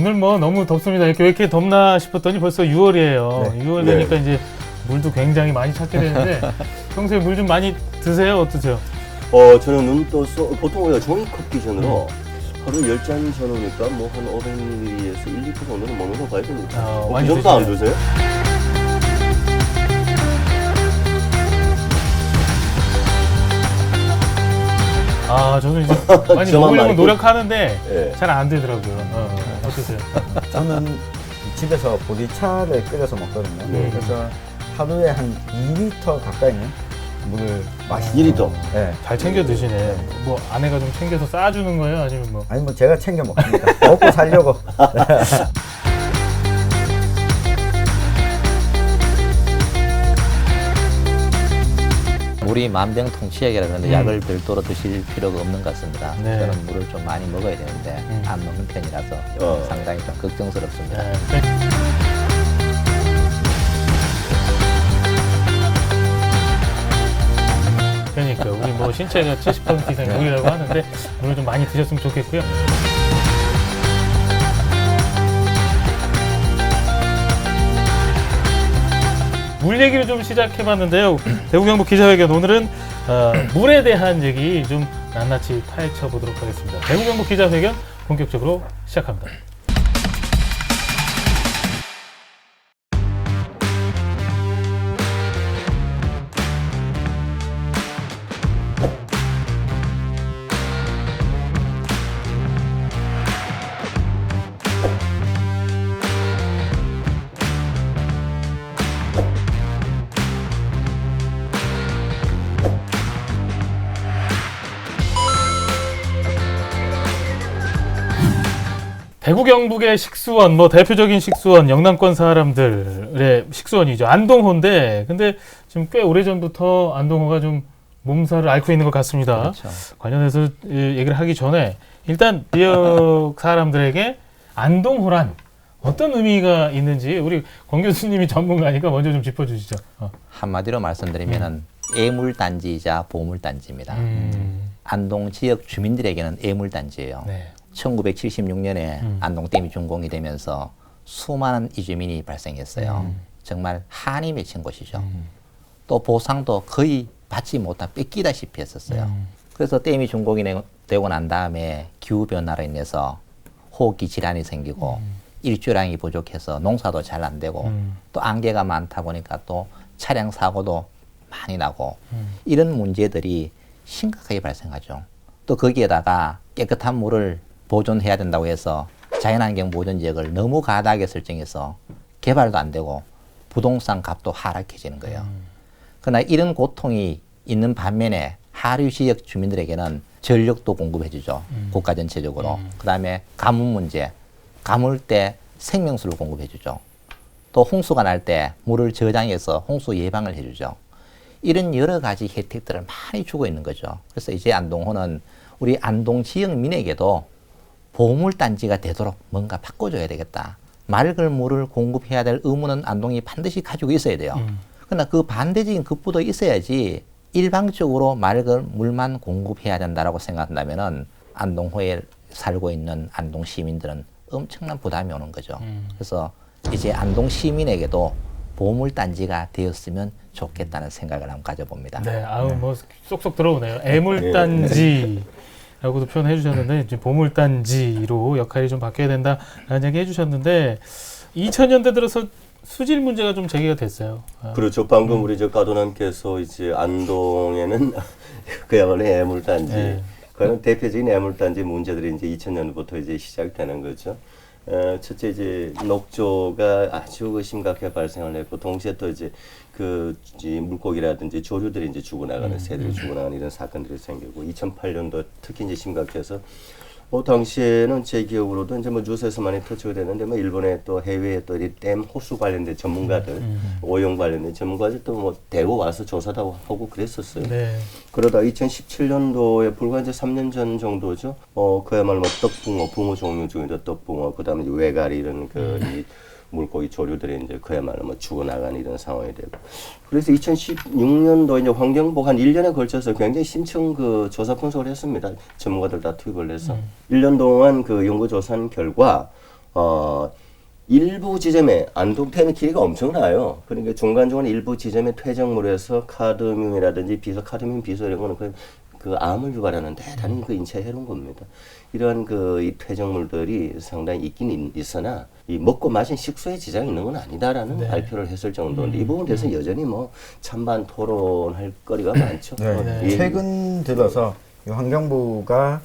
오늘 뭐 너무 덥습니다. 이렇게 왜 이렇게 덥나 싶었더니 벌써 6월이에요. 네. 6월 되니까 이제 물도 굉장히 많이 찾게 되는데 평소에 물 좀 많이 드세요? 어떠세요? 저는 눈 떠서 보통 우리가 종이컵 기준으로 하루 10잔 저으니까 뭐 한 500ml에서 1리터 정도는 먹는 거 봐야 됩니다. 많이 그 정도 안 드시네요. 드세요? 저는 이제 많이 저만 먹으려고 많이 노력하는데 예. 잘 안 되더라고요. 어떠세요? 저는 집에서 보리차를 끓여서 먹거든요. 네. 그래서 하루에 한 2리터 가까이는 물을 마시죠. 2리터? 네. 잘 챙겨 드시네. 뭐 아내가 좀 챙겨서 싸주는 거예요? 아니면 뭐? 아니 뭐 제가 챙겨 먹습니다. 먹고 살려고. 물이 만병통치약이라 그러는데 약을 별도로 드실 필요가 없는 것 같습니다. 네. 저는 물을 좀 많이 먹어야 되는데 안 먹는 편이라서 상당히 좀 걱정스럽습니다. 네. 그러니까 우리 뭐 신체가 70% 이상이 물이라고 하는데 물을 좀 많이 드셨으면 좋겠고요. 물 얘기를 좀 시작해봤는데요. 대구경북 기자회견 오늘은 물에 대한 얘기 좀 낱낱이 파헤쳐 보도록 하겠습니다. 대구경북 기자회견 본격적으로 시작합니다. 대구 경북의 식수원, 뭐 대표적인 식수원, 영남권 사람들의 식수원이죠. 안동호인데, 근데 지금 꽤 오래전부터 안동호가 좀 몸살을 앓고 있는 것 같습니다. 그렇죠. 관련해서 얘기를 하기 전에 일단 지역 사람들에게 안동호란 어떤 의미가 있는지 우리 권 교수님이 전문가니까 먼저 좀 짚어주시죠. 한마디로 말씀드리면은 애물단지이자 보물단지입니다. 안동 지역 주민들에게는 애물단지예요. 네. 1976년에 안동댐이 준공이 되면서 수많은 이주민이 발생했어요. 정말 한이 맺힌 곳이죠. 또 보상도 거의 받지 못한 뺏기다시피 했었어요. 그래서 댐이 준공이 되고 난 다음에 기후변화로 인해서 호흡기 질환이 생기고 일조량이 부족해서 농사도 잘 안 되고 또 안개가 많다 보니까 또 차량 사고도 많이 나고 이런 문제들이 심각하게 발생하죠. 또 거기에다가 깨끗한 물을 보존해야 된다고 해서 자연환경 보존지역을 너무 가다하게 설정해서 개발도 안 되고 부동산 값도 하락해지는 거예요. 그러나 이런 고통이 있는 반면에 하류 지역 주민들에게는 전력도 공급해 주죠. 국가 전체적으로. 그다음에 가뭄 문제, 가물 때 생명수를 공급해 주죠. 또 홍수가 날 때 물을 저장해서 홍수 예방을 해 주죠. 이런 여러 가지 혜택들을 많이 주고 있는 거죠. 그래서 이제 안동호는 우리 안동 지역민에게도 보물단지가 되도록 뭔가 바꿔줘야 되겠다. 맑은 물을 공급해야 될 의무는 안동이 반드시 가지고 있어야 돼요. 그러나 그 반대적인 급부도 있어야지 일방적으로 맑은 물만 공급해야 된다라고 생각한다면은 안동호에 살고 있는 안동 시민들은 엄청난 부담이 오는 거죠. 그래서 이제 안동 시민에게도 보물단지가 되었으면 좋겠다는 생각을 한번 가져봅니다. 네, 뭐 쏙쏙 들어오네요. 애물단지. 라고도 표현해 주셨는데 이제 보물단지로 역할이 좀 바뀌어야 된다라는 얘기 해주셨는데 2000년대 들어서 수질 문제가 좀 제기가 됐어요. 그렇죠. 방금 우리 저 가도남께서 이제 안동에는 그야말로 애물단지. 네. 그런 대표적인 애물단지 문제들이 이제 2000년부터 이제 시작되는 거죠. 첫째 이제 녹조가 아주 심각하게 발생을 했고 동시에 또 이제 물고기라든지 조류들이 이제 죽어나가는 새들이 죽어나가는 이런 사건들이 생기고 2008년도 특히 이제 심각해서 당시에는 제 기억으로도 이제 뭐 뉴스에서 많이 터치가 됐는데 뭐 일본의 또 해외에 또 이 댐 호수 관련된 전문가들 오용 관련된 전문가들 또 뭐 대구 와서 조사도 하고 그랬었어요. 네. 그러다 2017년도에 불과 이제 3년 전 정도죠. 그야말로 뭐 떡붕어, 붕어 종류 중에도 떡붕어, 그다음에 이제 외가리 이런 이 물고기 조류들이 이제 그야말로 뭐 죽어나가는 이런 상황이 되고. 그래서 2016년도 이제 환경부 한 1년에 걸쳐서 굉장히 심층 조사 분석을 했습니다. 전문가들 다 투입을 해서. 1년 동안 연구조사한 결과, 일부 지점에 안동댐의 길이가 엄청나요. 그러니까 중간중간 일부 지점에 퇴적물에서 카드뮴이라든지 카드뮴 비소 이런 거는 그 암을 유발하는 대단히 그 인체에 해로운 겁니다. 이러한 이 퇴적물들이 상당히 있긴 있으나 이 먹고 마신 식수에 지장이 있는 건 아니다라는 네. 발표를 했을 정도인데 이 부분에 대해서 여전히 뭐 찬반 토론할 거리가 많죠. 네. 예. 최근 들어서 이 환경부가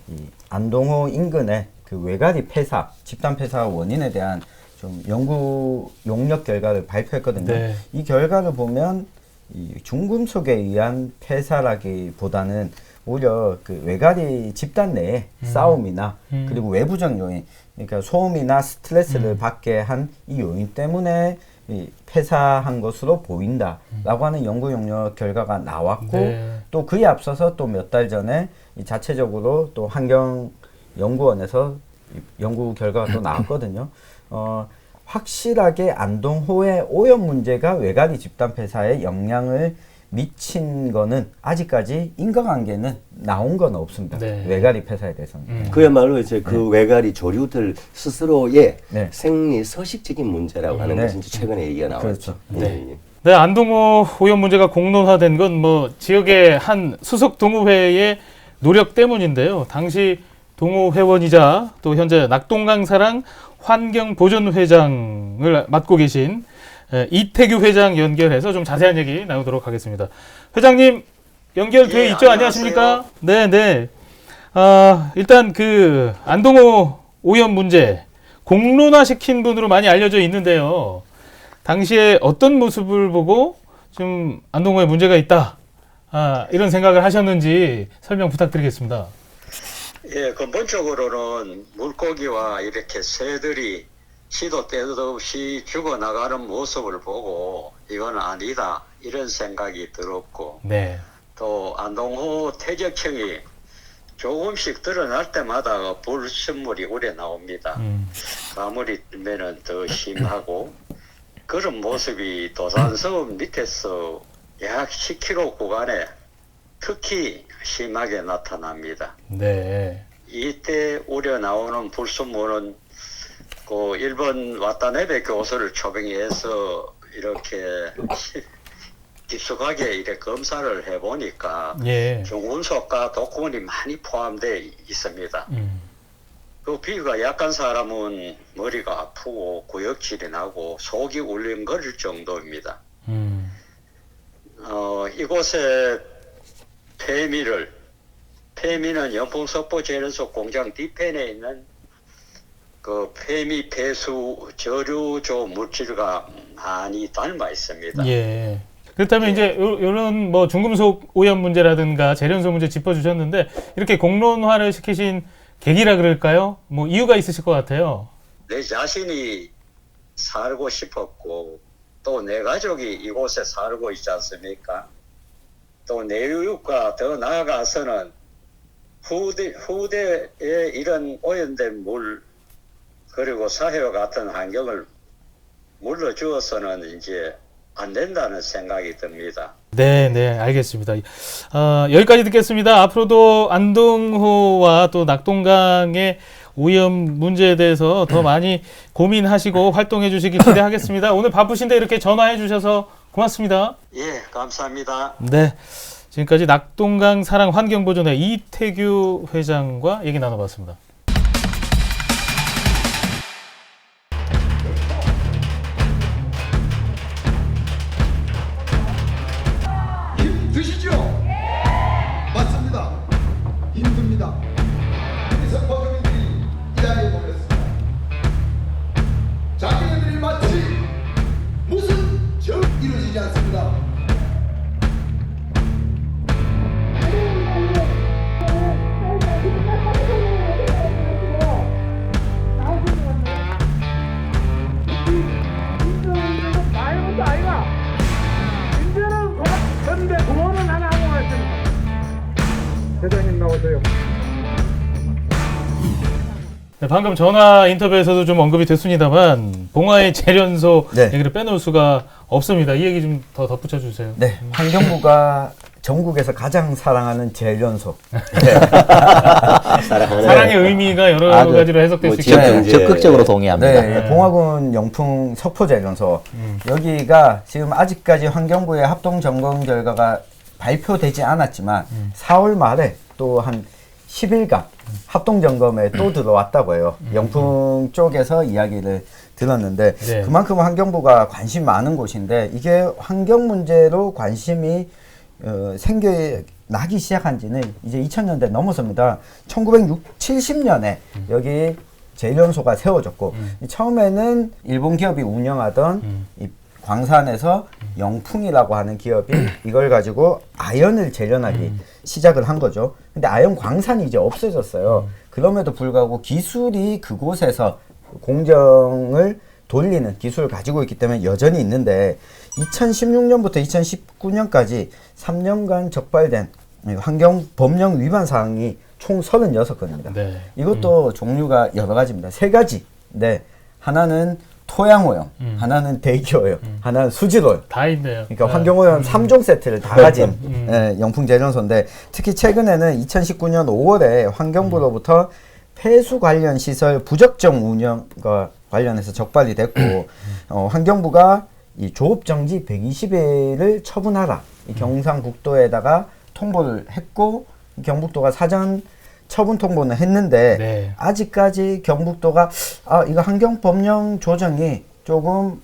이 안동호 인근의 그 외가리 폐사, 집단 폐사 원인에 대한 좀 연구 용역 결과를 발표했거든요. 네. 이 결과를 보면 이 중금속에 의한 폐사라기보다는 오히려 그 외가리 집단 내의 싸움이나 그리고 외부적 요인, 그러니까 소음이나 스트레스를 받게 한 이 요인 때문에 이 폐사한 것으로 보인다라고 하는 연구 용역 결과가 나왔고 네. 또 그에 앞서서 또 몇 달 전에 이 자체적으로 또 환경연구원에서 연구 결과가 또 나왔거든요. 확실하게 안동호의 오염 문제가 외가리 집단 폐사에 영향을 미친 거는 아직까지 인과관계는 나온 건 없습니다. 네. 외가리 폐사에 대해서는. 그야말로 이제 그 외가리 조류들 스스로의 네. 생리 서식적인 문제라고 하는 네. 것이 이제 최근에 얘기가 나왔죠. 그렇죠. 네. 네, 안동호 오염 문제가 공론화된 건 뭐 지역의 한 수석 동호회의 노력 때문인데요. 당시 동호회원이자 또 현재 낙동강사랑 환경보존회장을 맡고 계신 이태규 회장 연결해서 좀 자세한 얘기 나누도록 하겠습니다. 회장님 연결돼 예, 있죠? 안녕하세요. 안녕하십니까? 네, 네. 일단 그 안동호 오염 문제 공론화시킨 분으로 많이 알려져 있는데요. 당시에 어떤 모습을 보고 좀 안동호에 문제가 있다 이런 생각을 하셨는지 설명 부탁드리겠습니다. 예, 근본적으로는 물고기와 이렇게 새들이 시도 때도 없이 죽어나가는 모습을 보고 이건 아니다 이런 생각이 들었고 네. 또 안동호 퇴적층이 조금씩 드러날 때마다 불순물이 우러나옵니다. 가물이 뜨면은 더 심하고 그런 모습이 도산서원 밑에서 약 10km 구간에 특히 심하게 나타납니다. 네. 이때 우러나오는 불순물은 그 일본 와타나베 교수를 초빙해서 이렇게 깊숙하게 이렇게 검사를 해보니까 예. 중금속과 독군이 많이 포함되어 있습니다. 그 비위가 약한 사람은 머리가 아프고 구역질이 나고 속이 울렁거릴 정도입니다. 이곳에 폐미는 연풍석보재련소 공장 뒤편에 있는 그 폐미 폐수 저류조 물질과 많이 닮아 있습니다. 예. 그렇다면 이제 이런 뭐 중금속 오염 문제라든가 재련소 문제 짚어주셨는데 이렇게 공론화를 시키신 계기라 그럴까요? 뭐 이유가 있으실 것 같아요. 내 자신이 살고 싶었고 또 내 가족이 이곳에 살고 있지 않습니까? 또 내 이웃과 더 나아가서는 후대에 이런 오염된 물 그리고 사회와 같은 환경을 물러주어서는 이제 안 된다는 생각이 듭니다. 네, 네, 알겠습니다. 여기까지 듣겠습니다. 앞으로도 안동호와 또 낙동강의 오염 문제에 대해서 더 많이 고민하시고 활동해 주시기 기대하겠습니다. 오늘 바쁘신데 이렇게 전화해 주셔서 고맙습니다. 예, 감사합니다. 네, 지금까지 낙동강 사랑 환경보존회 이태규 회장과 얘기 나눠봤습니다. 힘드시죠? 맞습니다. 힘듭니다. 그래서 버금이들이 이 자리에 모였습니다. 자기네들이 마치 무슨 적 이루어지지 않습니다. 네, 방금 전화 인터뷰에서도 좀 언급이 됐습니다만 봉화의 재련소 네. 얘기를 빼놓을 수가 없습니다. 이 얘기 좀 더 덧붙여 주세요. 네, 환경부가 전국에서 가장 사랑하는 재련소. 사랑하는 사랑의 의미가 여러 아주 가지로 해석될 뭐 수 지역 있겠네요. 경제. 적극적으로 동의합니다. 네, 봉화군 영풍 석포재련소. 여기가 지금 아직까지 환경부의 합동 점검 결과가 발표되지 않았지만 4월 말에 또 한 10일간 합동 점검에 또 들어왔다고 해요. 영풍 쪽에서 이야기를 들었는데 네. 그만큼 환경부가 관심 많은 곳인데 이게 환경 문제로 관심이 생겨나기 시작한 지는 이제 2000년대 넘어섭니다. 1970년에 여기 재련소가 세워졌고 처음에는 일본 기업이 운영하던 이 광산에서 영풍이라고 하는 기업이 이걸 가지고 아연을 재련하기 시작을 한 거죠. 근데 아연 광산이 이제 없어졌어요. 그럼에도 불구하고 기술이 그곳에서 공정을 돌리는 기술을 가지고 있기 때문에 여전히 있는데 2016년부터 2019년까지 3년간 적발된 환경 법령 위반 사항이 총 36건입니다. 네. 이것도 종류가 여러 가지입니다. 세 가지. 네. 하나는 토양오염, 하나는 대기오염, 하나는 수질오염. 다 있네요. 그러니까 환경오염 3종 세트를 다 가진 영풍재련소인데 특히 최근에는 2019년 5월에 환경부로부터 폐수 관련 시설 부적정 운영과 관련해서 적발이 됐고 환경부가 이 조업정지 120일을 처분하라 이 경상북도에다가 통보를 했고 경북도가 사전 처분 통보는 했는데 네. 아직까지 경북도가 이거 환경법령 조정이 조금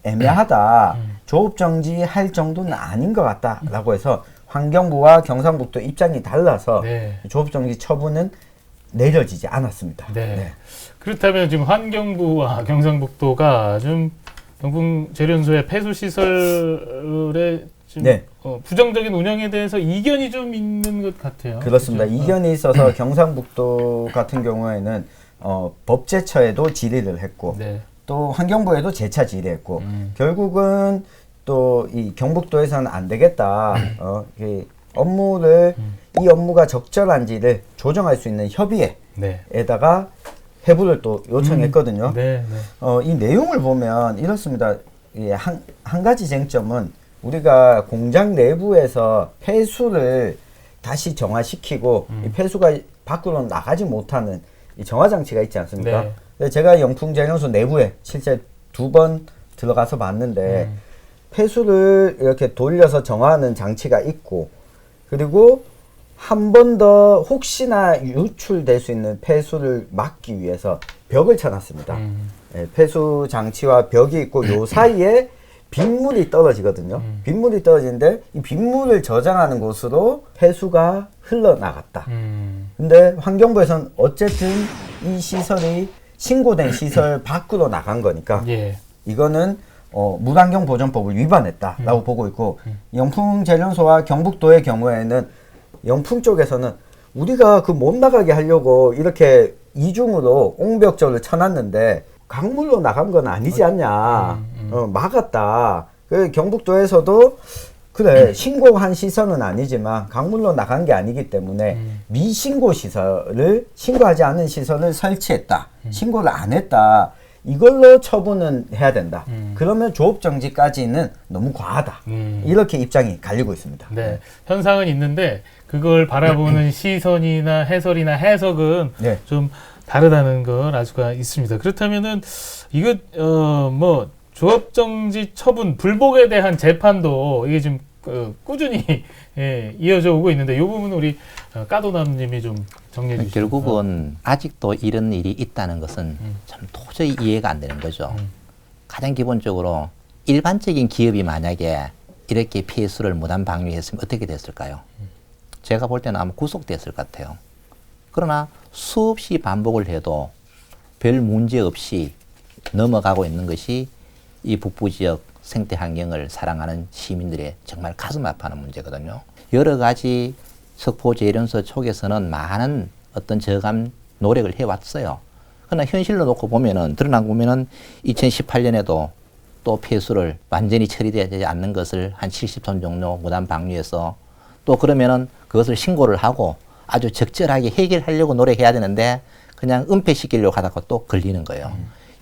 애매하다. 조업정지 할 정도는 아닌 것 같다라고 해서 환경부와 경상북도 입장이 달라서 네. 조업정지 처분은 내려지지 않았습니다. 네. 네. 그렇다면 지금 환경부와 경상북도가 좀 영풍 재련소의 폐수 시설의 좀 네. 부정적인 운영에 대해서 이견이 좀 있는 것 같아요. 그렇습니다. 그렇죠? 이견이 있어서 경상북도 같은 경우에는 법제처에도 질의를 했고 네. 또 환경부에도 재차 질의했고 결국은 또 이 경북도에서는 안 되겠다. 이 업무를 이 업무가 적절한지를 조정할 수 있는 협의회에다가 해부를 또 요청했거든요. 네, 네. 이 내용을 보면 이렇습니다. 한 가지 쟁점은 우리가 공장 내부에서 폐수를 다시 정화시키고 이 폐수가 밖으로 나가지 못하는 이 정화 장치가 있지 않습니까? 네. 근데 제가 영풍재련소 내부에 실제 2번 들어가서 봤는데 폐수를 이렇게 돌려서 정화하는 장치가 있고 그리고 한 번 더 혹시나 유출될 수 있는 폐수를 막기 위해서 벽을 쳐놨습니다. 폐수 장치와 벽이 있고 요 사이에 빗물이 떨어지거든요. 빗물이 떨어지는데 이 빗물을 저장하는 곳으로 폐수가 흘러나갔다. 근데 환경부에서는 어쨌든 이 시설이 신고된 시설 밖으로 나간 거니까 예. 이거는 물환경보전법을 위반했다라고 보고 있고 영풍재련소와 경북도의 경우에는 영풍 쪽에서는 우리가 그 못 나가게 하려고 이렇게 이중으로 옹벽조를 쳐놨는데 강물로 나간 건 아니지 않냐. 막았다. 그 경북도에서도 그래 신고한 시설은 아니지만 강물로 나간 게 아니기 때문에 미신고 시설을 신고하지 않은 시설을 설치했다. 신고를 안 했다. 이걸로 처분은 해야 된다. 그러면 조업정지까지는 너무 과하다. 이렇게 입장이 갈리고 있습니다. 네. 현상은 있는데 그걸 바라보는 시선이나 해설이나 해석은 네. 좀 다르다는 걸 알 수가 있습니다. 그렇다면은 이거 뭐 조업정지 처분 불복에 대한 재판도 이게 지금 꾸준히 예, 이어져 오고 있는데 이 부분은 우리 까도남님이 좀 정리해 주시죠. 결국은 아직도 이런 일이 있다는 것은 참 도저히 이해가 안 되는 거죠. 가장 기본적으로 일반적인 기업이 만약에 이렇게 폐수를 무단 방류했으면 어떻게 됐을까요? 제가 볼 때는 아마 구속됐을 것 같아요. 그러나 수없이 반복을 해도 별 문제 없이 넘어가고 있는 것이 이 북부 지역 생태 환경을 사랑하는 시민들의 정말 가슴 아파하는 문제거든요. 여러 가지 석포재련소 쪽에서는 많은 어떤 저감 노력을 해왔어요. 그러나 현실로 놓고 보면은, 드러난 거 보면은 2018년에도 또 폐수를 완전히 처리되지 않는 것을 한 70톤 정도 무단 방류해서 또 그러면은 그것을 신고를 하고 아주 적절하게 해결하려고 노력해야 되는데 그냥 은폐시키려고 하다가 또 걸리는 거예요.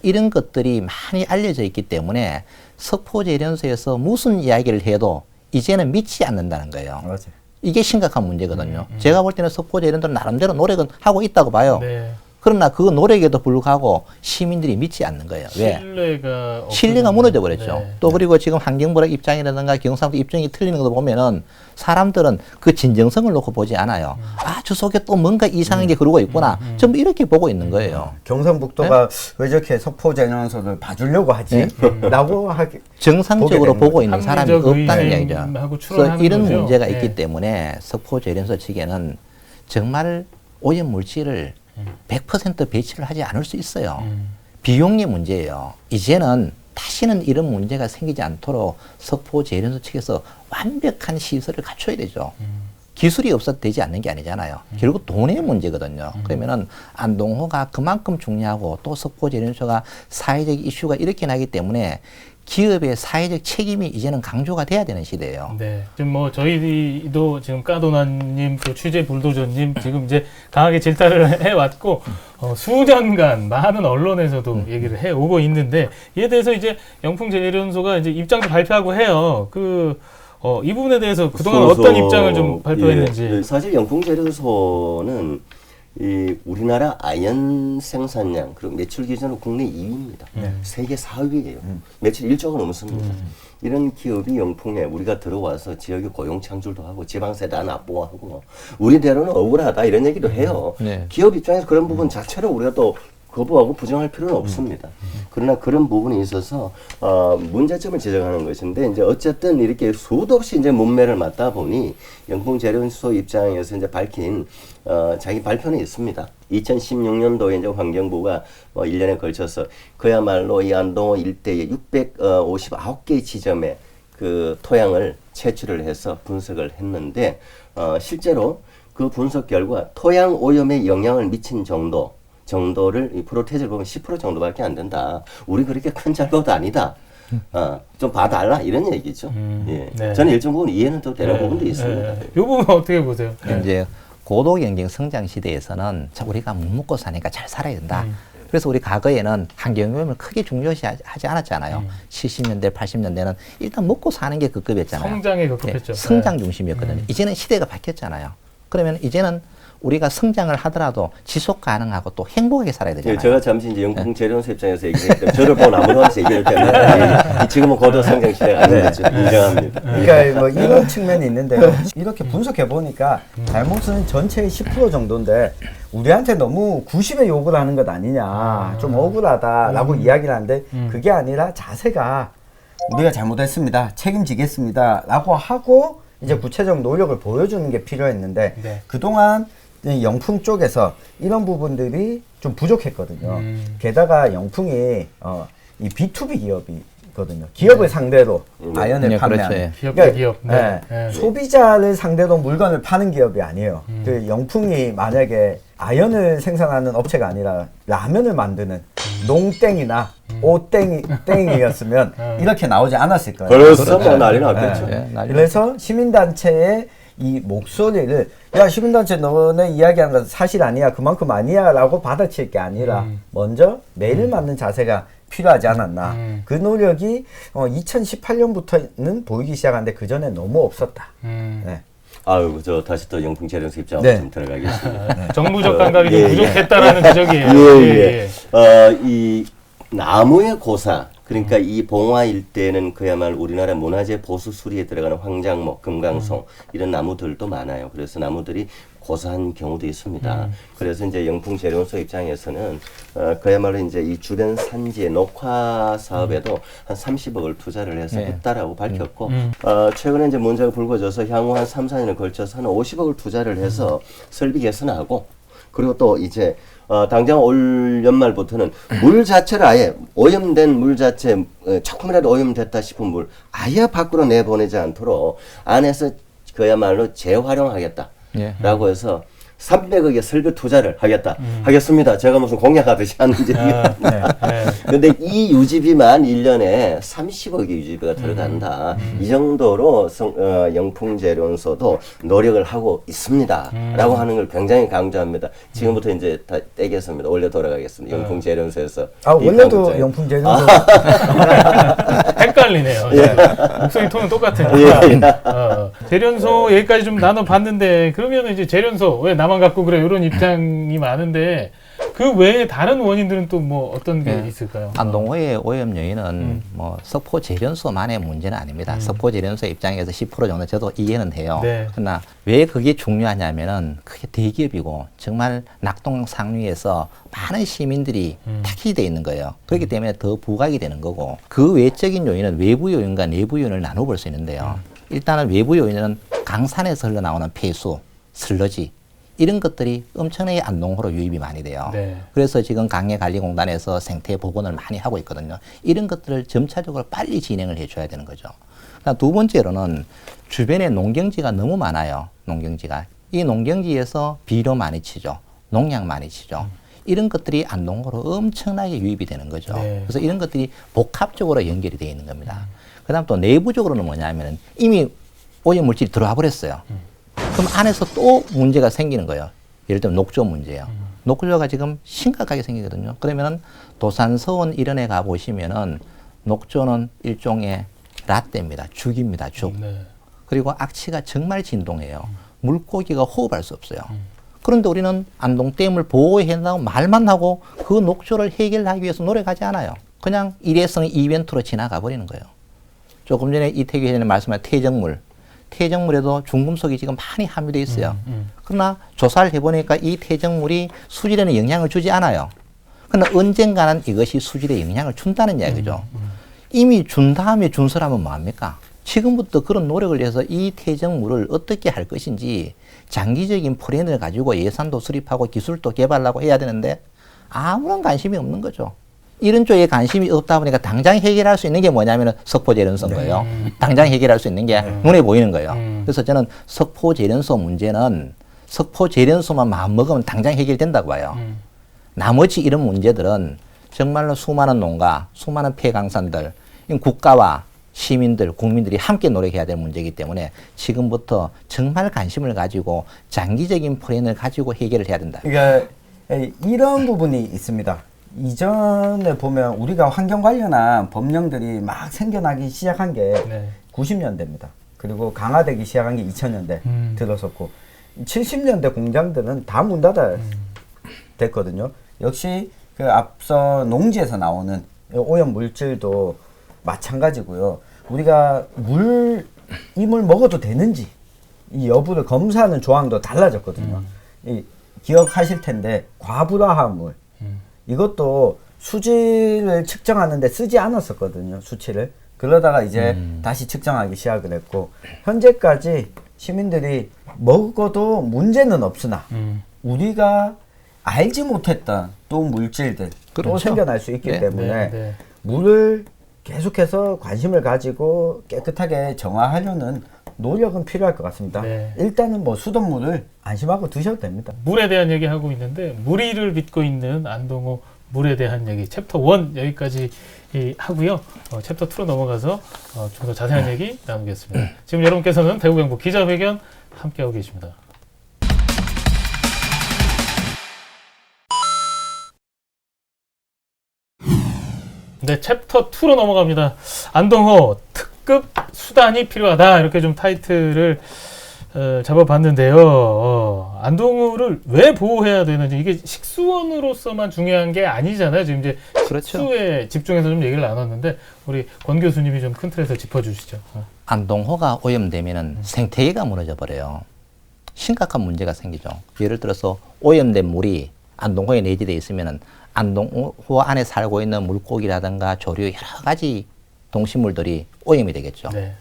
이런 것들이 많이 알려져 있기 때문에 석포재련소에서 무슨 이야기를 해도 이제는 믿지 않는다는 거예요. 맞아요. 이게 심각한 문제거든요. 제가 볼 때는 석포제 이런 데는 나름대로 노력은 하고 있다고 봐요. 네. 그러나 그 노력에도 불구하고 시민들이 믿지 않는 거예요. 왜? 신뢰가 무너져 버렸죠. 네. 또 그리고 지금 환경부의 입장이라든가 경상도 입장이 틀리는 것도 보면은 사람들은 그 진정성을 놓고 보지 않아요. 아, 저 속에 또 뭔가 이상한 게 그러고 있구나. 전부 이렇게 보고 있는 거예요. 경상북도가 왜 저렇게 석포제련소를 봐주려고 하지? 라고 하기 정상적으로 보고 있는 사람이 합리적 없다는 얘기죠. 의심하고 그래서 추론하는 이런 거죠. 문제가 네. 있기 때문에 석포제련소 측에는 정말 오염 물질을 100% 배치를 하지 않을 수 있어요. 비용의 문제예요. 이제는 다시는 이런 문제가 생기지 않도록 석포제련소 측에서 완벽한 시설을 갖춰야 되죠. 기술이 없어도 되지 않는 게 아니잖아요. 결국 돈의 문제거든요. 그러면은 안동호가 그만큼 중요하고 또 석포제련소가 사회적 이슈가 이렇게 나기 때문에 기업의 사회적 책임이 이제는 강조가 돼야 되는 시대예요. 네. 지금 뭐 저희도 지금 까도나님 또 취재 불도저님 지금 이제 강하게 질타를 해왔고 수년간 많은 언론에서도 얘기를 해오고 있는데 이에 대해서 이제 영풍제련소가 이제 입장도 발표하고 해요. 이 부분에 대해서 그동안 어떤 입장을 좀 발표했는지. 예, 사실 영풍제련소는 이 우리나라 아연 생산량 그리고 매출 기준으로 국내 2위입니다. 세계 4위예요. 매출 1조가 넘습니다. 이런 기업이 영풍에 우리가 들어와서 지역의 고용 창출도 하고 지방세 다 납부하고 우리대로는 억울하다 이런 얘기도 해요. 네. 기업 입장에서 그런 부분 자체를 우리가 또 거부하고 부정할 필요는 없습니다. 그러나 그런 부분이 있어서 문제점을 지적하는 것인데 이제 어쨌든 이렇게 수도 없이 이제 문매를 맞다 보니 영풍제련소 입장에서 이제 밝힌 자기 발표는 있습니다. 2016년도에 이제 환경부가 1년에 걸쳐서 그야말로 이 안동호 일대에 659개의 지점에 그 토양을 채취를 해서 분석을 했는데 실제로 그 분석 결과 토양 오염에 영향을 미친 정도를 이 프로테이지를 보면 10% 정도밖에 안 된다. 우리 그렇게 큰 잘못 아니다. 좀 봐달라 이런 얘기죠. 예. 네. 저는 일정 부분 이해는 또 되는 부분도 있습니다. 이 부분 어떻게 보세요? 이제 고도 경쟁 성장 시대에서는 참 우리가 못 먹고 사니까 잘 살아야 된다. 그래서 우리 과거에는 환경오염을 크게 중요시하지 않았잖아요. 70년대, 80년대는 일단 먹고 사는 게 급급했잖아요. 성장에 급급했죠. 성장 중심이었거든요. 이제는 시대가 바뀌었잖아요. 그러면 이제는 우리가 성장을 하더라도 지속 가능하고 또 행복하게 살아야 되잖아요. 예, 제가 잠시 이제 영풍제련소 입장에서 얘기했기 때문에 저를 보고 나무로한테 얘기를 때문에 지금은 고도 성장 시대가 아닌 거죠. 인정합니다. 그러니까 뭐 이런 측면이 있는데요. 이렇게 분석해 보니까 잘못은 전체의 10% 정도인데 우리한테 너무 90에 욕을 하는 것 아니냐, 좀 억울하다라고 이야기를 하는데 그게 아니라 자세가 우리가 잘못했습니다, 책임지겠습니다라고 하고 이제 구체적 노력을 보여주는 게 필요했는데 네. 그동안 영풍 쪽에서 이런 부분들이 좀 부족했거든요. 게다가 영풍이 이 B2B 기업이거든요. 기업을 상대로 아연을 네, 판매하는. 그렇죠. 기업 대 그러니까, 기업. 네. 네. 소비자를 상대로 물건을 파는 기업이 아니에요. 그 영풍이 만약에 아연을 생산하는 업체가 아니라 라면을 만드는 농땡이나 오땡이었으면 이렇게 나오지 않았을 거예요. 벌써 뭐 난리 났겠죠. 네, 난리 그래서 시민단체의 이 목소리를 야 시민단체 너네 이야기한 건 사실 아니야 그만큼 아니야 라고 받아칠 게 아니라 먼저 매를 맞는 자세가 필요하지 않았나. 그 노력이 2018년부터는 보이기 시작하는데 그 전에 너무 없었다. 네. 아유, 저 다시 또 영풍제련소 입장으로 네. 좀 들어가겠습니다. 정부적 감각이 예, 좀 부족했다라는 지적이에요. 예. 이 나무의 고사, 그러니까 이 봉화 일대는 그야말로 우리나라 문화재 보수 수리에 들어가는 황장목, 금강송 이런 나무들도 많아요. 그래서 나무들이 고사한 경우도 있습니다. 그래서 이제 영풍제련소 입장에서는 그야말로 이제 이 주변 산지의 녹화 사업에도 한 30억을 투자를 해서 했다라고 밝혔고 최근에 이제 문제가 불거져서 향후 한 3, 4년에 걸쳐서 한 50억을 투자를 해서 설비 개선하고 그리고 또 이제 당장 올 연말부터는 물 자체를 아예 오염된 물 자체 조금이라도 오염됐다 싶은 물 아예 밖으로 내보내지 않도록 안에서 그야말로 재활용하겠다. 라고 해서 300억의 설비 투자를 하겠습니다. 제가 무슨 공약하듯이 하는 얘기가 근데 이 유지비만 1년에 30억의 유지비가 들어간다. 이 정도로 영풍재련소도 노력을 하고 있습니다. 라고 하는 걸 굉장히 강조합니다. 지금부터 이제 다 떼겠습니다. 원래 돌아가겠습니다. 영풍재련소에서. 원래도 영풍 재련소 헷갈리네요. 목소리 톤은 똑같으니까. 재련소 얘기까지 좀 나눠봤는데 그러면 이제 재련소 왜 나만 갖고 그래 이런 입장이 많은데 그 외에 다른 원인들은 또 뭐 어떤 게 있을까요? 안동호의 오염 요인은 뭐 석포 재련소만의 문제는 아닙니다. 석포 재련소 입장에서 10% 정도 저도 이해는 해요. 네. 그러나 왜 그게 중요하냐면은 그게 대기업이고 정말 낙동 상류에서 많은 시민들이 택지돼 있는 거예요. 그렇기 때문에 더 부각이 되는 거고 그 외적인 요인은 외부 요인과 내부 요인을 나눠볼 수 있는데요. 일단은 외부 요인은 강산에서 흘러나오는 폐수, 슬러지 이런 것들이 엄청나게 안동호로 유입이 많이 돼요. 네. 그래서 지금 강해관리공단에서 생태 복원을 많이 하고 있거든요. 이런 것들을 점차적으로 빨리 진행을 해줘야 되는 거죠. 그다음 두 번째로는 주변에 농경지가 너무 많아요. 농경지가. 이 농경지에서 비료 많이 치죠. 농약 많이 치죠. 이런 것들이 안동호로 엄청나게 유입이 되는 거죠. 네. 그래서 이런 것들이 복합적으로 연결이 되어 있는 겁니다. 그다음 또 내부적으로는 뭐냐면 이미 오염물질이 들어와 버렸어요. 그럼 안에서 또 문제가 생기는 거예요. 예를 들면 녹조 문제예요. 녹조가 지금 심각하게 생기거든요. 그러면은 도산서원 이런 에 가보시면은 녹조는 일종의 라떼입니다. 죽입니다. 죽. 네. 그리고 악취가 정말 진동해요. 물고기가 호흡할 수 없어요. 그런데 우리는 안동댐을 보호해야 한다고 말만 하고 그 녹조를 해결하기 위해서 노력하지 않아요. 그냥 일회성 이벤트로 지나가 버리는 거예요. 조금 전에 이태규 회장님 말씀하신 태적물에도 중금속이 지금 많이 함유되어 있어요. 그러나 조사를 해보니까 이 태적물이 수질에는 영향을 주지 않아요. 그러나 언젠가는 이것이 수질에 영향을 준다는 이야기죠. 이미 준 다음에 준서라면 뭐합니까? 지금부터 그런 노력을 해서 이 태적물을 어떻게 할 것인지 장기적인 플랜을 가지고 예산도 수립하고 기술도 개발하고 해야 되는데 아무런 관심이 없는 거죠. 이런 쪽에 관심이 없다 보니까 당장 해결할 수 있는 게 뭐냐면 석포재련소인 거예요. 당장 해결할 수 있는 게 눈에 보이는 거예요. 그래서 저는 석포재련소 문제는 석포재련소만 마음먹으면 당장 해결된다고 봐요. 나머지 이런 문제들은 정말로 수많은 농가, 수많은 폐강산들, 국가와 시민들, 국민들이 함께 노력해야 될 문제이기 때문에 지금부터 정말 관심을 가지고 장기적인 플랜을 가지고 해결을 해야 된다. 그러니까 이런 부분이 있습니다. 이전에 보면 우리가 환경 관련한 법령들이 막 생겨나기 시작한 게 네. 90년대입니다. 그리고 강화되기 시작한 게 2000년대 들어섰고 70년대 공장들은 다 문 닫아 됐거든요. 역시 그 앞서 농지에서 나오는 오염 물질도 마찬가지고요. 우리가 이 물 먹어도 되는지 이 여부를 검사하는 조항도 달라졌거든요. 기억하실 텐데 과불화합물 이것도 수질을 측정하는데 쓰지 않았었거든요. 수치를. 그러다가 이제 다시 측정하기 시작을 했고 현재까지 시민들이 먹어도 문제는 없으나 우리가 알지 못했던 또 물질들 또 그렇죠. 생겨날 수 있기 네. 때문에 네. 물을 계속해서 관심을 가지고 깨끗하게 정화하려는 노력은 필요할 것 같습니다. 네. 일단은 뭐 수돗물을 안심하고 드셔도 됩니다. 물에 대한 얘기 하고 있는데 무리를 믿고 있는 안동호 물에 대한 얘기 챕터 1 여기까지 하고요. 챕터 2로 넘어가서 좀 더 자세한 얘기 나누겠습니다. 지금 여러분께서는 대구경북 기자회견 함께하고 계십니다. 네, 챕터 2로 넘어갑니다. 안동호 특급 수단이 필요하다 이렇게 좀 타이틀을 잡아봤는데요. 안동호를 왜 보호해야 되는지 이게 식수원으로서만 중요한 게 아니잖아요. 지금 이제 그렇죠. 식수에 집중해서 좀 얘기를 나눴는데 우리 권 교수님이 좀 큰 틀에서 짚어주시죠. 안동호가 오염되면은 생태계가 무너져 버려요. 심각한 문제가 생기죠. 예를 들어서 오염된 물이 안동호에 내재되어 있으면은 안동호 안에 살고 있는 물고기라든가 조류 여러 가지 동식물들이 오염이 되겠죠. 네.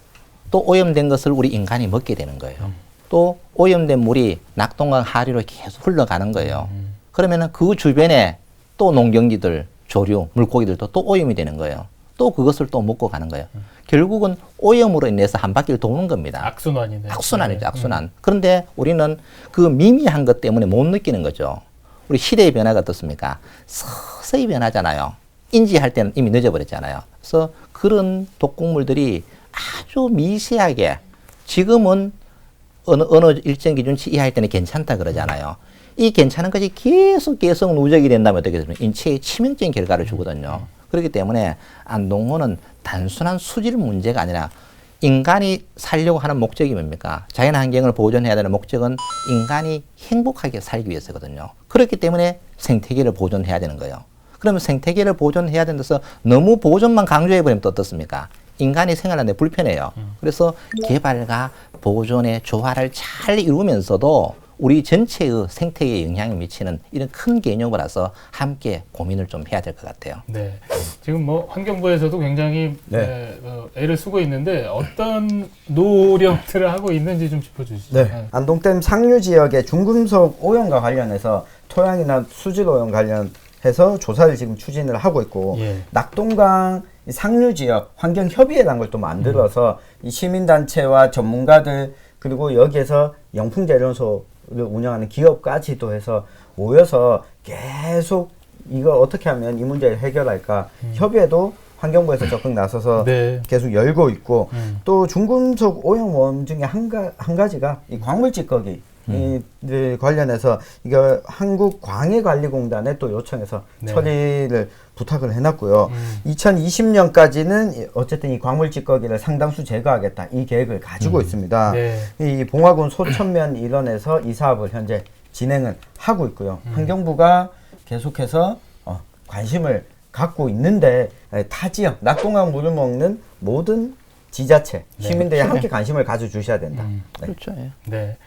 또 오염된 것을 우리 인간이 먹게 되는 거예요. 또 오염된 물이 낙동강 하류로 계속 흘러가는 거예요. 그러면은 그 주변에 또 농경지들, 조류, 물고기들도 또 오염이 되는 거예요. 또 그것을 또 먹고 가는 거예요. 결국은 오염으로 인해서 한 바퀴를 도는 겁니다. 악순환이네. 악순환이죠, 악순환. 그런데 우리는 그 미미한 것 때문에 못 느끼는 거죠. 우리 시대의 변화가 어떻습니까? 서서히 변하잖아요. 인지할 때는 이미 늦어버렸잖아요. 그래서 그런 독극물들이 아주 미세하게 지금은 어느 일정 기준치 이하일 때는 괜찮다 그러잖아요. 이 괜찮은 것이 계속 누적이 된다면 어떻게 되면 인체에 치명적인 결과를 주거든요. 그렇기 때문에 안동호는 단순한 수질 문제가 아니라 인간이 살려고 하는 목적이 뭡니까? 자연환경을 보존해야 되는 목적은 인간이 행복하게 살기 위해서거든요. 그렇기 때문에 생태계를 보존해야 되는 거예요. 그러면 생태계를 보존해야 된다서 너무 보존만 강조해버리면 또 어떻습니까? 인간이 생활하는데 불편해요. 그래서 개발과 보존의 조화를 잘 이루면서도 우리 전체의 생태계에 영향을 미치는 이런 큰 개념이라서 함께 고민을 좀 해야 될 것 같아요. 네. 지금 뭐 환경부에서도 굉장히 애를 쓰고 있는데 어떤 노력들을 하고 있는지 좀 짚어주시죠. 네. 안동댐 상류 지역의 중금속 오염과 관련해서 토양이나 수질 오염 관련해서 조사를 지금 추진을 하고 있고 예. 낙동강 상류 지역 환경협의회라는 걸 또 만들어서 이 시민단체와 전문가들 그리고 여기에서 영풍재련소를 운영하는 기업까지도 해서 모여서 계속 이거 어떻게 하면 이 문제를 해결할까 협의회도 환경부에서 적극 나서서 네. 계속 열고 있고 또 중금속 오염원 중에 한 가지가 이 광물 찌꺼기 이 관련해서 이거 한국광해관리공단에 또 요청해서 네. 처리를 부탁을 해놨고요. 2020년까지는 어쨌든 이 광물 찌꺼기를 상당수 제거하겠다 이 계획을 가지고 있습니다. 네. 이 봉화군 소천면 일원에서 이 사업을 현재 진행을 하고 있고요. 환경부가 계속해서 관심을 갖고 있는데 타 지역 낙동강 물을 먹는 모든 지자체 시민들이 함께 관심을 가져주셔야 된다. 네. 그렇죠. 예. 네.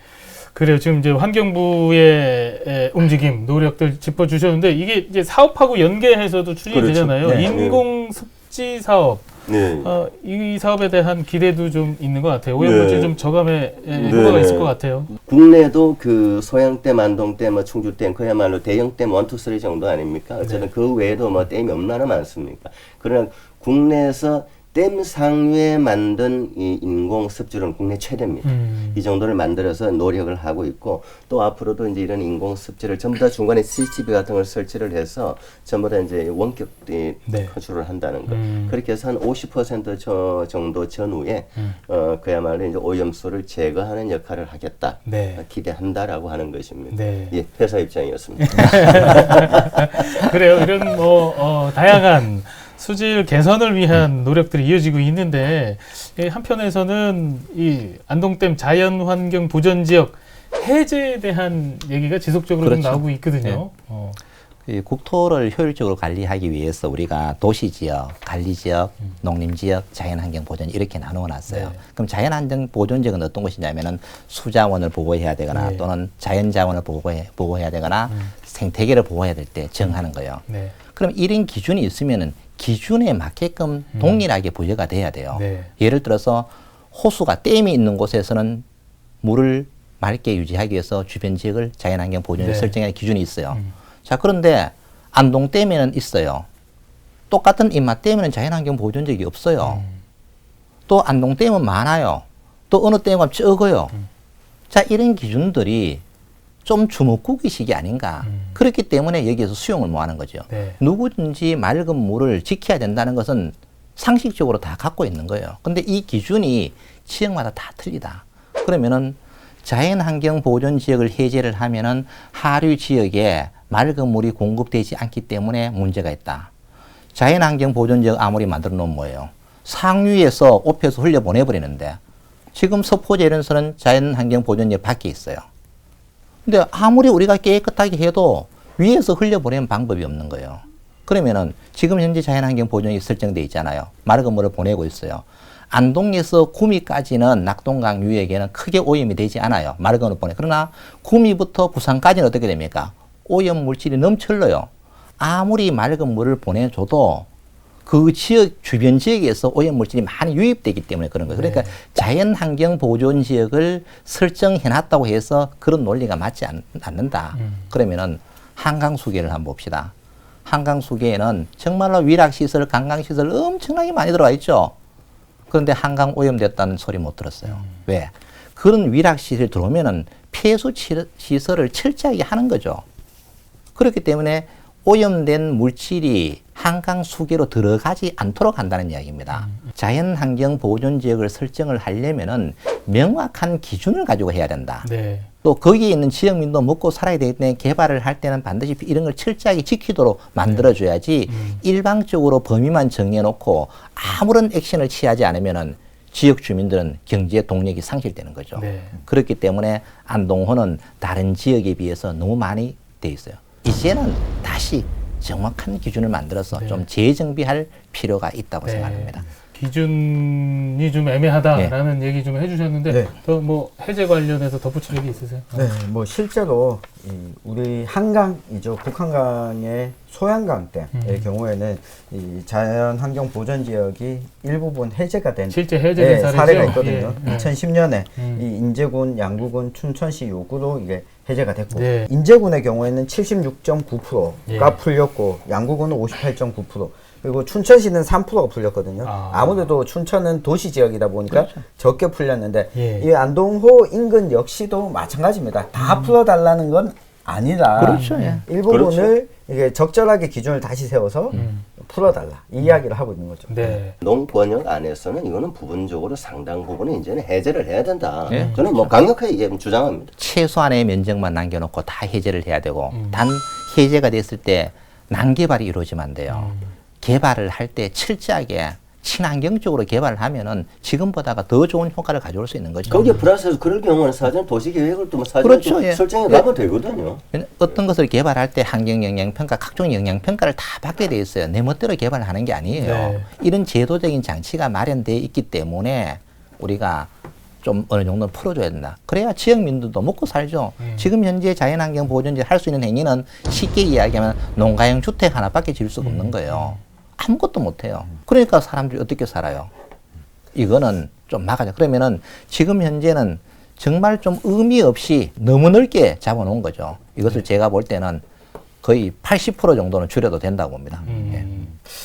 그래요. 지금 이제 환경부의 움직임, 노력들 짚어주셨는데 이게 이제 사업하고 연계해서도 추진이 그렇죠. 되잖아요. 네. 인공 습지 사업. 네. 이 사업에 대한 기대도 좀 있는 것 같아요. 오염물질 좀 저감에 효과가 네. 있을 것 같아요. 국내도 그 소양댐, 안동댐, 뭐 충주댐 그야말로 대형댐 1, 2, 3 정도 아닙니까? 어쨌든 네. 그 외에도 뭐 댐이 얼마나 많습니까? 그러나 국내에서 댐 상류에 만든 이 인공 습지로는 국내 최대입니다. 이 정도를 만들어서 노력을 하고 있고 또 앞으로도 이제 이런 인공 습지를 전부 다 중간에 CCTV 같은 걸 설치를 해서 전부 다 이제 원격 네. 컨트롤을 한다는 거. 그렇게 해서 한 50% 정도 전후에 그야말로 이제 오염수를 제거하는 역할을 하겠다. 네. 기대한다라고 하는 것입니다. 네. 예, 회사 입장이었습니다. 그래요. 이런 뭐 다양한 수질 개선을 위한 노력들이 이어지고 있는데 한편에서는 이 안동댐 자연환경 보전지역 해제에 대한 얘기가 지속적으로 좀 그렇죠. 나오고 있거든요. 이 국토를 효율적으로 관리하기 위해서 우리가 도시지역, 관리지역, 농림지역, 자연환경 보전 이렇게 나누어놨어요. 네. 그럼 자연환경 보존지역은 어떤 것이냐면은 수자원을 보호해야 되거나 네. 또는 자연자원을 보호해야 되거나 생태계를 보호해야 될 때 정하는 거예요. 네. 그럼 이런 기준이 있으면은 기준에 맞게끔 동일하게 부여가 돼야 돼요. 네. 예를 들어서 호수가 댐이 있는 곳에서는 물을 맑게 유지하기 위해서 주변 지역을 자연환경 보존에 네. 설정하는 기준이 있어요. 자, 그런데 안동댐에는 있어요. 똑같은 입맛댐에는 자연환경 보존지역이 없어요. 또 안동댐은 많아요. 또 어느 댐은 적어요. 자, 이런 기준들이 좀 주먹구기식이 아닌가. 그렇기 때문에 여기에서 수용을 못 하는 거죠. 네. 누구든지 맑은 물을 지켜야 된다는 것은 상식적으로 다 갖고 있는 거예요. 근데 이 기준이 지역마다 다 틀리다. 그러면은 자연환경 보존 지역을 해제를 하면은 하류 지역에 맑은 물이 공급되지 않기 때문에 문제가 있다. 자연환경 보존 지역 아무리 만들어 놓으면 뭐예요? 상류에서 옵혀서 흘려보내버리는데 지금 서포제련소는 자연환경 보존 지역 밖에 있어요. 근데 아무리 우리가 깨끗하게 해도 위에서 흘려보내는 방법이 없는 거예요. 그러면은 지금 현재 자연환경 보존이 설정돼 있잖아요. 맑은 물을 보내고 있어요. 안동에서 구미까지는 낙동강 유역에는 크게 오염이 되지 않아요. 맑은 물을 보내. 그러나 구미부터 부산까지는 어떻게 됩니까? 오염 물질이 넘쳐흘러요. 아무리 맑은 물을 보내줘도 그 지역 주변 지역에서 오염 물질이 많이 유입되기 때문에 그런 거예요. 그러니까 자연환경 보존 지역을 설정해놨다고 해서 그런 논리가 맞지 않는다. 그러면은 한강수계를 한번 봅시다. 한강수계에는 정말로 위락시설, 관광시설 엄청나게 많이 들어가 있죠. 그런데 한강 오염됐다는 소리 못 들었어요. 왜? 그런 위락시설 들어오면은 폐수 시설을 철저하게 하는 거죠. 그렇기 때문에 오염된 물질이 한강 수계로 들어가지 않도록 한다는 이야기입니다. 자연환경 보존 지역을 설정을 하려면은 명확한 기준을 가지고 해야 된다. 네. 또 거기에 있는 지역민도 먹고 살아야 되기 때문에 개발을 할 때는 반드시 이런 걸 철저하게 지키도록 만들어줘야지 일방적으로 범위만 정해놓고 아무런 액션을 취하지 않으면은 지역 주민들은 경제 동력이 상실되는 거죠. 네. 그렇기 때문에 안동호는 다른 지역에 비해서 너무 많이 돼 있어요. 이제는 다시 정확한 기준을 만들어서 네. 좀 재정비할 필요가 있다고 네. 생각합니다. 기준이 좀 애매하다라는 얘기 좀 해주셨는데 네. 더 뭐 해제 관련해서 덧붙일 얘기 있으세요? 네, 뭐 실제로 우리 한강이죠. 북한강의 소양강 댐의 경우에는 이 자연환경 보전 지역이 일부분 해제가 된 실제 해제된 사례죠? 사례가 있거든요. 예. 2010년에 음. 이 인제군, 양구군, 춘천시 요구로 이게 해제가 됐고 네. 인제군의 경우에는 76.9%가 예. 풀렸고 양구군은 58.9%. 그리고 춘천시는 3%가 풀렸거든요. 아무래도 춘천은 도시 지역이다 보니까 적게 풀렸는데 예. 이 안동호 인근 역시도 마찬가지입니다. 다 풀어달라는 건 아니라 그렇죠, 예. 일부분을 이게 적절하게 기준을 다시 세워서 풀어달라 이 이야기를 하고 있는 거죠. 네. 농번역 안에서는 이거는 부분적으로 상당 부분은 이제는 해제를 해야 된다. 네, 저는 뭐 강력하게 이게 주장합니다. 최소한의 면적만 남겨놓고 다 해제를 해야 되고 단 해제가 됐을 때 난개발이 이루어지면 안 돼요. 개발을 할 때 철저하게 친환경적으로 개발을 하면은 지금보다가 더 좋은 효과를 가져올 수 있는 거죠. 거기에 플러스해서 그럴 경우는 사전 도시계획을 또 사전 그렇죠, 예. 설정해 가면 되거든요. 어떤 것을 개발할 때 환경 영향 평가, 각종 영향 평가를 다 받게 돼 있어요. 내 멋대로 개발을 하는 게 아니에요. 네. 이런 제도적인 장치가 마련되어 있기 때문에 우리가 좀 어느 정도 풀어줘야 된다. 그래야 지역민들도 먹고 살죠. 지금 현재 자연환경 보존제 할 수 있는 행위는 쉽게 이야기하면 농가형 주택 하나밖에 지을 수가 없는 거예요. 아무것도 못해요. 그러니까 사람들이 어떻게 살아요? 이거는 좀 막아줘. 그러면은 지금 현재는 정말 좀 의미 없이 너무 넓게 잡아놓은 거죠. 이것을 제가 볼 때는 거의 80% 정도는 줄여도 된다고 봅니다. 예.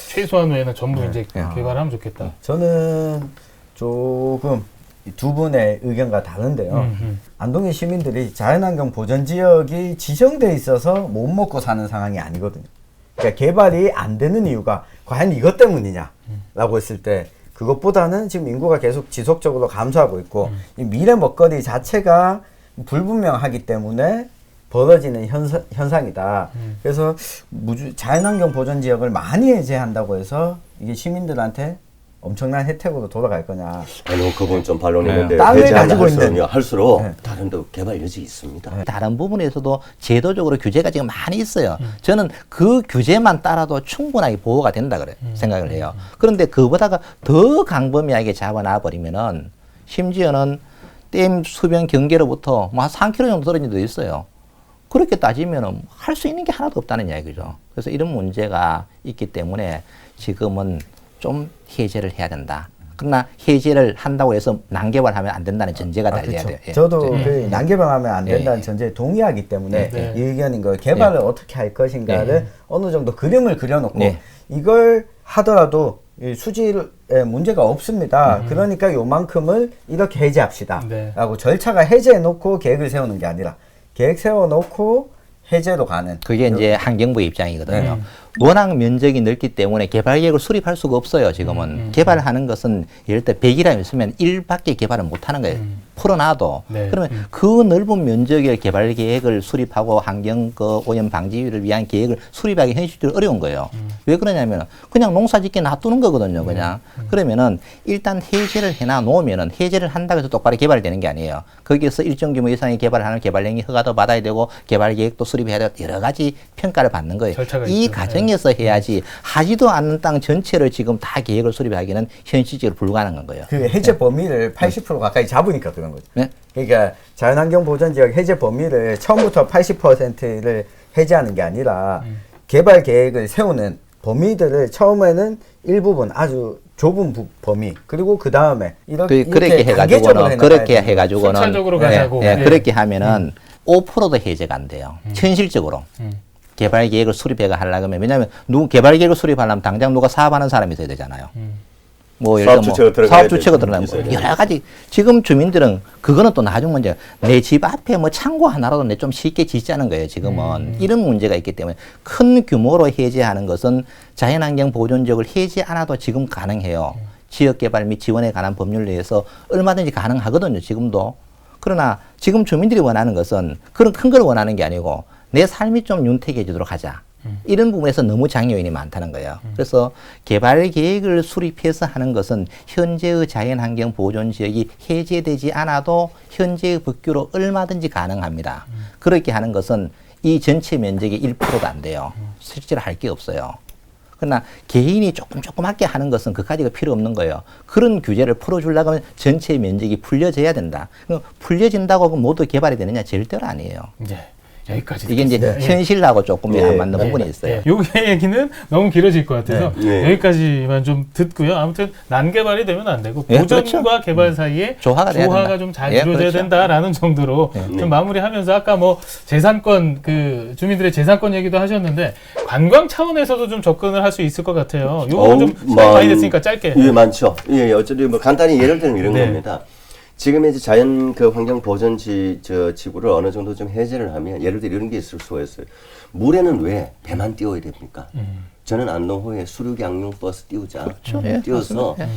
최소한 외에는 전부 이제 예. 개발하면 좋겠다. 저는 조금 이두 분의 의견과 다른데요. 안동의 시민들이 자연환경 보전 지역이 지정돼 있어서 못 먹고 사는 상황이 아니거든요. 그러니까 개발이 안 되는 이유가 과연 이것 때문이냐라고 했을 때 그것보다는 지금 인구가 계속 지속적으로 감소하고 있고 이 미래 먹거리 자체가 불분명하기 때문에 벌어지는 현상이다. 그래서 자연환경 보전 지역을 많이 해제한다고 해서 이게 시민들한테 엄청난 혜택으로 돌아갈 거냐. 아니, 그건 좀 반론이 있는데 땅을 해제하려 가지고 있는 할수록 네. 다른 데 개발 여지 있습니다. 다른 부분에서도 제도적으로 규제가 지금 많이 있어요. 저는 그 규제만 따라도 충분하게 보호가 된다 그래 생각을 해요. 그런데 그보다가 더 강범위하게 잡아놔 버리면은 심지어는 댐 수변 경계로부터 뭐 한 3km 정도 떨어진 데도 있어요. 그렇게 따지면은 할 수 있는 게 하나도 없다는 이야기죠. 그래서 이런 문제가 있기 때문에 지금은 좀 해제를 해야 된다. 그러나 해제를 한다고 해서 난개발하면 안 된다는 전제가 달려야 돼요. 예. 저도 그 난개발하면 안 된다는 예. 전제에 동의하기 때문에 네. 이 의견인 거예요. 개발을 어떻게 할 것인가를 어느 정도 그림을 그려놓고 네. 이걸 하더라도 이 수질에 문제가 없습니다. 그러니까 요만큼을 이렇게 해제합시다. 네. 라고 절차가 해제해놓고 계획을 세우는 게 아니라 계획 세워놓고 해제로 가는. 그게 이제 환경부의 입장이거든요. 워낙 면적이 넓기 때문에 개발 계획을 수립할 수가 없어요, 지금은. 개발하는 것은 예를 들어 100이라고 있으면 1밖에 개발을 못 하는 거예요. 풀어놔도. 네. 그러면 그 넓은 면적의 개발 계획을 수립하고 환경 그 오염 방지를 위한 계획을 수립하기 현실적으로 어려운 거예요. 왜 그러냐면 그냥 농사 짓게 놔두는 거거든요, 그냥. 그러면은 일단 해제를 해놔 놓으면은 해제를 한다고 해서 똑바로 개발되는 게 아니에요. 거기에서 일정 규모 이상의 개발을 하는 개발령이 허가도 받아야 되고 개발 계획도 수립해야 되고 여러 가지 평가를 받는 거예요. 절차가 이 있죠. 과정에서 해야지 하지도 않는 땅 전체를 지금 다 계획을 수립하기는 현실적으로 불가능한 거예요. 그 해제 범위를 80% 가까이 잡으니까 그런 거죠. 네? 그러니까 자연환경 보전 지역 해제 범위를 처음부터 80%를 해제하는 게 아니라 개발 계획을 세우는 범위들을 처음에는 일부분 아주 좁은 범위 그리고 그 다음에 이렇게 그렇게 해가지고는 순차적으로 가자고. 예. 그렇게 하면은 5%도 해제가 안 돼요. 현실적으로. 개발 계획을 수립해가 하려면 왜냐하면 개발 계획을 수립하려면 당장 누가 사업하는 사람이 있어야 되잖아요. 뭐 예를 사업 들면 주체가 들어가야 사업 주체가 되죠. 들어가는 있어야 뭐 여러 가지 지금 주민들은 그거는 또 나중 문제. 내 집 앞에 뭐 창고 하나라도 내 좀 쉽게 짓자는 거예요. 지금은 이런 문제가 있기 때문에 큰 규모로 해제하는 것은 자연환경 보존지역을 해제 않아도 지금 가능해요. 지역개발 및 지원에 관한 법률 내에서 얼마든지 가능하거든요. 지금도. 그러나 지금 주민들이 원하는 것은 그런 큰 걸 원하는 게 아니고 내 삶이 좀 윤택해지도록 하자. 이런 부분에서 너무 장애요인이 많다는 거예요. 그래서 개발 계획을 수립해서 하는 것은 현재의 자연환경 보존 지역이 해제되지 않아도 현재의 법규로 얼마든지 가능합니다. 그렇게 하는 것은 이 전체 면적의 1%도 안 돼요. 실제로 할 게 없어요. 그러나 개인이 조그맣게 하는 것은 그까지가 필요 없는 거예요. 그런 규제를 풀어주려고 하면 전체 면적이 풀려져야 된다. 풀려진다고 하고 모두 개발이 되느냐? 절대로 아니에요. 이제 여기까지 이게 이제 듣겠습니다. 현실하고 조금 안 맞는 부분이 있어요. 요 얘기는 너무 길어질 것 같아서 네. 여기까지만 좀 듣고요. 아무튼 난개발이 되면 안 되고 예, 보전과 그렇죠. 개발 사이에 조화가 돼야 된다. 좀 잘 예, 이루어져야 그렇죠. 된다라는 정도로 좀 마무리하면서 아까 뭐 재산권 그 주민들의 재산권 얘기도 하셨는데 관광 차원에서도 좀 접근을 할 수 있을 것 같아요. 요거 좀 시간이 많이 됐으니까 짧게. 예, 많죠. 예, 어차피 뭐 간단히 예를 들면 이런 네. 겁니다. 지금 이제 자연 그 환경 보전지 지구를 어느 정도 좀 해제를 하면 예를 들어 이런 게 있을 수가 있어요. 물에는 왜 배만 띄워야 됩니까? 저는 안동호에 수륙 양용 버스 띄우자. 예, 띄워서 맞습니다.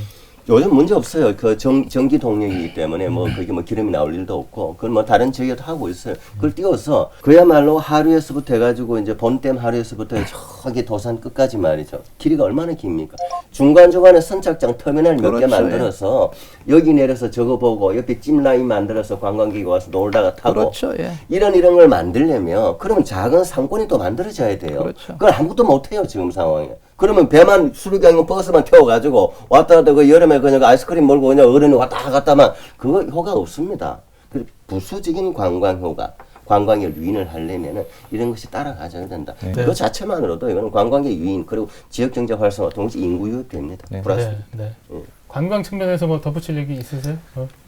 요즘 문제 없어요. 그 전기 동력이기 때문에 뭐 그게 뭐 기름이 나올 일도 없고 그건 뭐 다른 지역에도 하고 있어요. 그걸 띄워서 그야말로 하류에서부터 해가지고 이제 본댐 하류에서부터 저기 도산 끝까지 말이죠. 길이가 얼마나 깁니까? 중간중간에 선착장 터미널 몇 개 그렇죠, 만들어서 여기 내려서 저거 보고 옆에 찜라인 만들어서 관광객이 와서 놀다가 타고 그렇죠. 예. 이런 걸 만들려면 그러면 작은 상권이 또 만들어져야 돼요. 그렇죠. 그걸 아무것도 못해요 지금 상황에. 그러면 배만 수륙양용 버스만 태워가지고 왔다 갔다 그 여름에 그냥 아이스크림 몰고 그냥 어른이 왔다 갔다만 그거 효과 없습니다. 그 부수적인 관광 효과, 관광의 유인을 하려면은 이런 것이 따라가져야 된다. 그 자체만으로도 이거는 관광의 유인 그리고 지역 경제 활성화 동시에 인구 유입됩니다. 플러스. 네. 관광 측면에서 뭐 덧붙일 얘기 있으세요?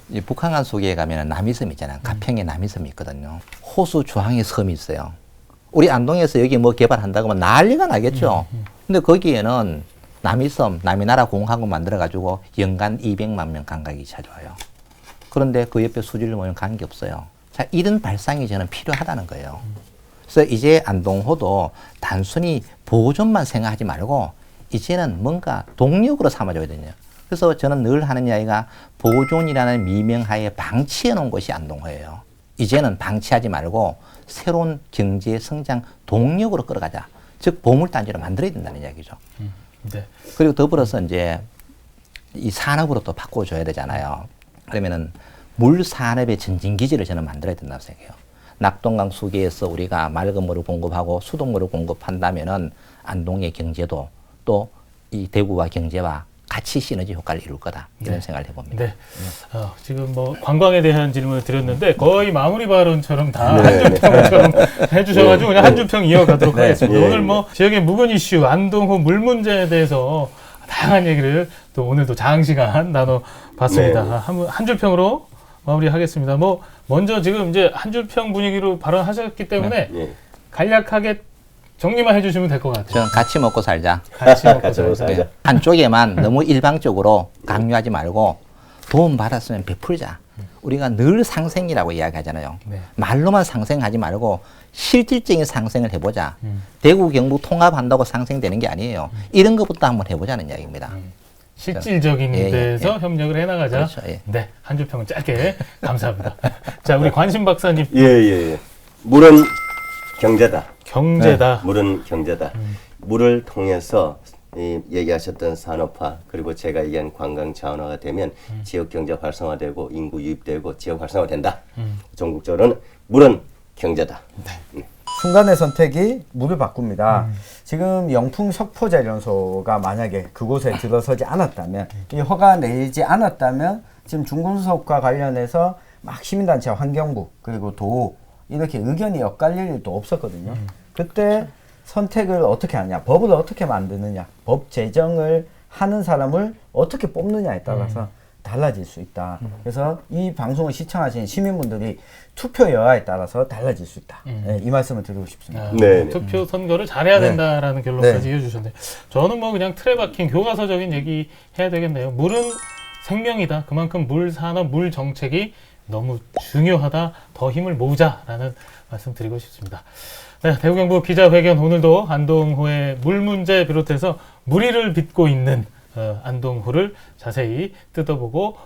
이 북한강 속에 가면은 남이섬 있잖아요. 가평에 남이섬이 있거든요. 호수 중앙에 섬이 있어요. 우리 안동에서 여기 뭐 개발한다고 하면 난리가 나겠죠. 근데 거기에는 남이섬, 남이나라 공항을 만들어가지고 연간 200만 명 관광객이 찾아와요. 그런데 그 옆에 수질로 보면 관계없어요. 자, 이런 발상이 저는 필요하다는 거예요. 그래서 이제 안동호도 단순히 보존만 생각하지 말고 이제는 뭔가 동력으로 삼아줘야 되냐. 그래서 저는 늘 하는 이야기가 보존이라는 미명하에 방치해 놓은 것이 안동호예요. 이제는 방치하지 말고 새로운 경제 성장 동력으로 끌어가자. 즉 보물단지로 만들어야 된다는 이야기죠. 네. 그리고 더불어서 이제 이 산업으로 또 바꿔줘야 되잖아요. 그러면은 물 산업의 전진기지를 저는 만들어야 된다고 생각해요. 낙동강 수계에서 우리가 맑은 물을 공급하고 수돗물을 공급한다면은 안동의 경제도 또 이 대구와 경제와 같이 시너지 효과를 이룰 거다. 이런 생각을 해봅니다. 네. 지금 뭐 관광에 대한 질문을 드렸는데 거의 마무리 발언처럼 다 네. 한줄평처럼 해주셔가지고 그냥 한줄평 이어가도록 네. 하겠습니다. 네. 오늘 뭐 지역의 묵은 이슈 안동호 물 문제에 대해서 다양한 얘기를 또 오늘도 장시간 나눠봤습니다. 네. 한줄평으로 마무리하겠습니다. 뭐 먼저 지금 이제 한줄평 분위기로 발언하셨기 때문에 예. 간략하게 정리만 해주시면 될 것 같아요. 저는 같이 먹고 살자. 같이 먹고 같이 먹고 살자. 살자. 한쪽에만 너무 일방적으로 강요하지 말고 도움 받았으면 베풀자. 우리가 늘 상생이라고 이야기하잖아요. 네. 말로만 상생하지 말고 실질적인 상생을 해보자. 대구 경북 통합한다고 상생되는 게 아니에요. 이런 것부터 한번 해보자는 이야기입니다. 실질적인 예, 예, 데서 예. 협력을 해나가자. 그렇죠, 예. 네, 한줄평은 짧게 감사합니다. 자, 우리 관심 박사님 예. 물은 경제다. 경제다. 물은 경제다. 물을 통해서 이 얘기하셨던 산업화 그리고 제가 얘기한 관광 자원화가 되면 지역 경제 활성화되고 인구 유입되고 지역 활성화된다. 전국적으로는 물은 경제다. 순간의 선택이 물을 바꿉니다. 지금 영풍 석포제련소가 만약에 그곳에 들어서지 않았다면, 이 허가 내지 않았다면 지금 중금속과 관련해서 막 시민단체, 환경부 그리고 도 이렇게 의견이 엇갈릴 일도 없었거든요. 그때 선택을 어떻게 하냐, 법을 어떻게 만드느냐, 법 제정을 하는 사람을 어떻게 뽑느냐에 따라서 달라질 수 있다. 그래서 이 방송을 시청하시는 시민분들이 투표 여하에 따라서 달라질 수 있다. 네, 이 말씀을 드리고 싶습니다. 아, 네. 투표 선거를 잘해야 네. 된다라는 결론까지 네. 이어주셨네요. 저는 뭐 그냥 틀에 박힌 교과서적인 얘기 해야 되겠네요. 물은 생명이다. 그만큼 물 산업, 물 정책이 너무 중요하다. 더 힘을 모으자라는 말씀 드리고 싶습니다. 네, 대구경북 기자회견 오늘도 안동호의 물 문제 비롯해서 물의를 빚고 있는 안동호를 자세히 뜯어보고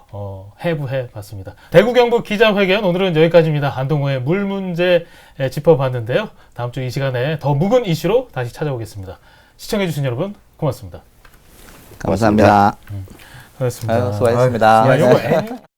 해부해 봤습니다. 대구경북 기자회견 오늘은 여기까지입니다. 안동호의 물 문제 짚어봤는데요. 다음 주 이 시간에 더 묵은 이슈로 다시 찾아오겠습니다. 시청해주신 여러분 고맙습니다. 감사합니다. 고맙습니다. 아유, 수고하셨습니다. 아유, 요거